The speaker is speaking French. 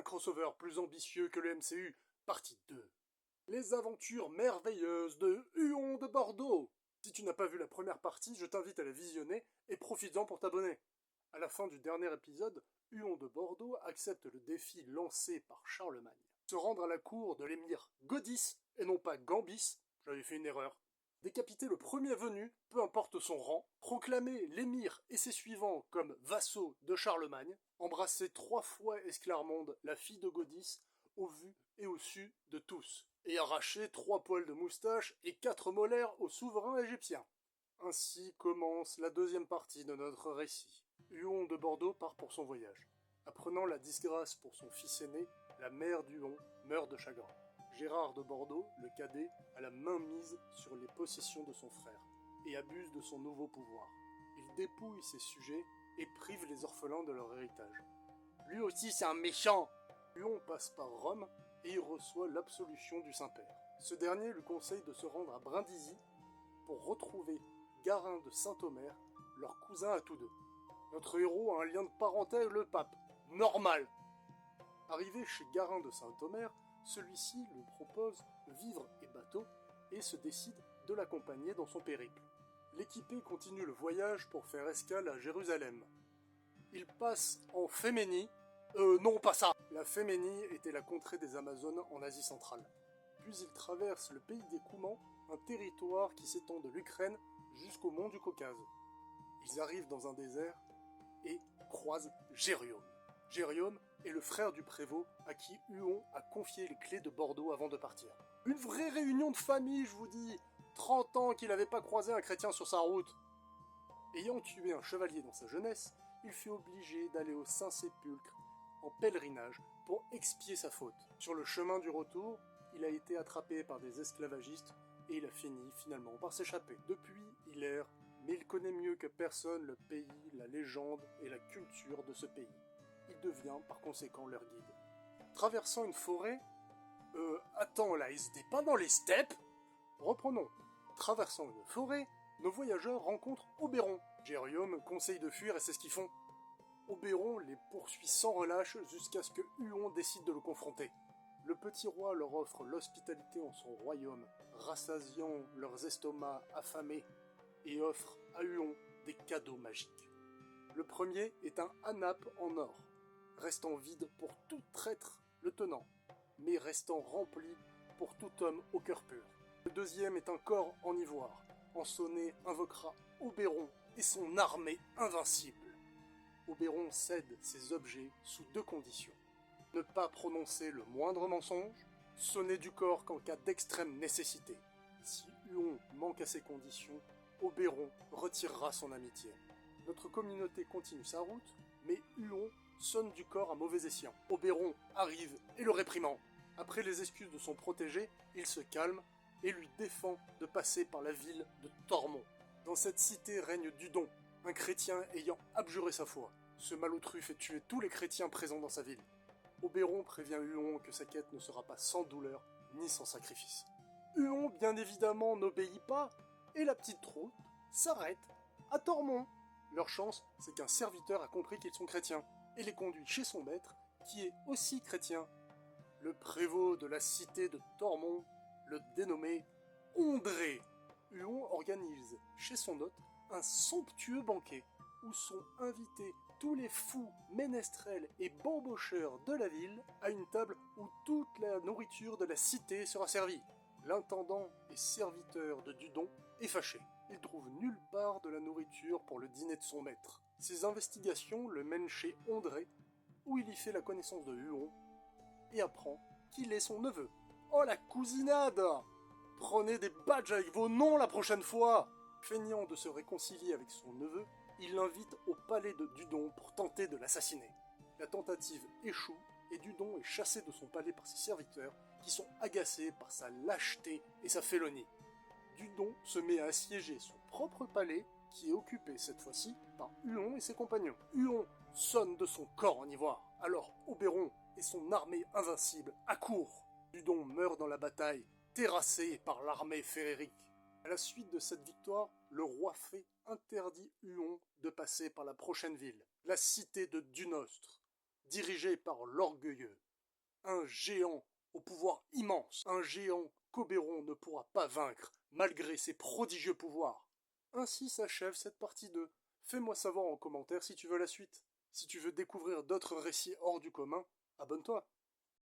crossover plus ambitieux que le MCU, partie 2. Les aventures merveilleuses de Huon de Bordeaux. Si tu n'as pas vu la première partie, je t'invite à la visionner et profites-en pour t'abonner. À la fin du dernier épisode, Huon de Bordeaux accepte le défi lancé par Charlemagne. Se rendre à la cour de l'émir Godis, et non pas Gambis, j'avais fait une erreur. Décapiter le premier venu, peu importe son rang, proclamer l'émir et ses suivants comme vassaux de Charlemagne, embrasser 3 fois Esclarmonde, la fille de Godis, au vu et au su de tous, et arracher 3 poils de moustache et 4 molaires au souverain égyptien. Ainsi commence la deuxième partie de notre récit. Huon de Bordeaux part pour son voyage. Apprenant la disgrâce pour son fils aîné, la mère d'Huon meurt de chagrin. Gérard de Bordeaux, le cadet, a la main mise sur les possessions de son frère et abuse de son nouveau pouvoir. Il dépouille ses sujets et prive les orphelins de leur héritage. Lui aussi c'est un méchant. Huon passe par Rome et y reçoit l'absolution du Saint-Père. Ce dernier lui conseille de se rendre à Brindisi pour retrouver Garin de Saint-Omer, leur cousin à tous deux. Notre héros a un lien de parenté avec le pape. Normal. Arrivé chez Garin de Saint-Omer, celui-ci lui propose vivre et bateau et se décide de l'accompagner dans son périple. L'équipé continue le voyage pour faire escale à Jérusalem. Il passe en Féménie. Non, pas ça. La Féménie était la contrée des Amazones en Asie centrale. Puis il traverse le pays des Coumans, un territoire qui s'étend de l'Ukraine jusqu'au mont du Caucase. Ils arrivent dans un désert et croisent Gériaume. Gériaume est le frère du prévôt à qui Huon a confié les clés de Bordeaux avant de partir. Une vraie réunion de famille, je vous dis. 30 ans qu'il n'avait pas croisé un chrétien sur sa route. Ayant tué un chevalier dans sa jeunesse, il fut obligé d'aller au Saint-Sépulcre en pèlerinage pour expier sa faute. Sur le chemin du retour, il a été attrapé par des esclavagistes et il a fini finalement par s'échapper. Depuis, il erre, mais il connaît mieux que personne le pays, la légende et la culture de ce pays. Il devient par conséquent leur guide. Traversant une forêt... attends là, ils étaient pas dans les steppes? Reprenons. Traversant une forêt, nos voyageurs rencontrent Oberon. Gériaume conseille de fuir et c'est ce qu'ils font. Oberon les poursuit sans relâche jusqu'à ce que Huon décide de le confronter. Le petit roi leur offre l'hospitalité en son royaume, rassasiant leurs estomacs affamés, et offre à Huon des cadeaux magiques. Le premier est un anape en or, restant vide pour tout traître le tenant, mais restant rempli pour tout homme au cœur pur. Le deuxième est un corps en ivoire, Ensonné invoquera Oberon et son armée invincible. Oberon cède ces objets sous 2 conditions. Ne pas prononcer le moindre mensonge, sonner du corps qu'en cas d'extrême nécessité. Si Huon manque à ces conditions, Oberon retirera son amitié. Notre communauté continue sa route, mais Huon sonne du corps à mauvais escient. Oberon arrive et le réprimand. Après les excuses de son protégé, il se calme et lui défend de passer par la ville de Tormont. Dans cette cité règne Dudon, un chrétien ayant abjuré sa foi. Ce malotru fait tuer tous les chrétiens présents dans sa ville. Oberon prévient Huon que sa quête ne sera pas sans douleur ni sans sacrifice. Huon, bien évidemment, n'obéit pas et la petite troupe s'arrête à Tormont. Leur chance, c'est qu'un serviteur a compris qu'ils sont chrétiens et les conduit chez son maître, qui est aussi chrétien. Le prévôt de la cité de Tormont, le dénommé Ondré. Huon organise chez son hôte un somptueux banquet où sont invités tous les fous, ménestrels et bambocheurs de la ville à une table où toute la nourriture de la cité sera servie. L'intendant et serviteur de Dudon est fâché. Il trouve nulle part de la nourriture pour le dîner de son maître. Ses investigations le mènent chez Ondré, où il y fait la connaissance de Huon et apprend qu'il est son neveu. Oh la cousinade! Prenez des badges avec vos noms la prochaine fois! Feignant de se réconcilier avec son neveu, il l'invite au palais de Dudon pour tenter de l'assassiner. La tentative échoue et Dudon est chassé de son palais par ses serviteurs qui sont agacés par sa lâcheté et sa félonie. Dudon se met à assiéger son propre palais qui est occupé cette fois-ci par Huon et ses compagnons. Huon sonne de son corps en ivoire, alors Oberon et son armée invincible accourent. Dudon meurt dans la bataille, terrassé par l'armée férérique. À la suite de cette victoire, le roi Fée interdit Huon de passer par la prochaine ville, la cité de Dunostre, dirigée par l'orgueilleux Un géant au pouvoir immense. Un géant qu'Oberon ne pourra pas vaincre, malgré ses prodigieux pouvoirs. Ainsi s'achève cette partie 2. Fais-moi savoir en commentaire si tu veux la suite. Si tu veux découvrir d'autres récits hors du commun, abonne-toi.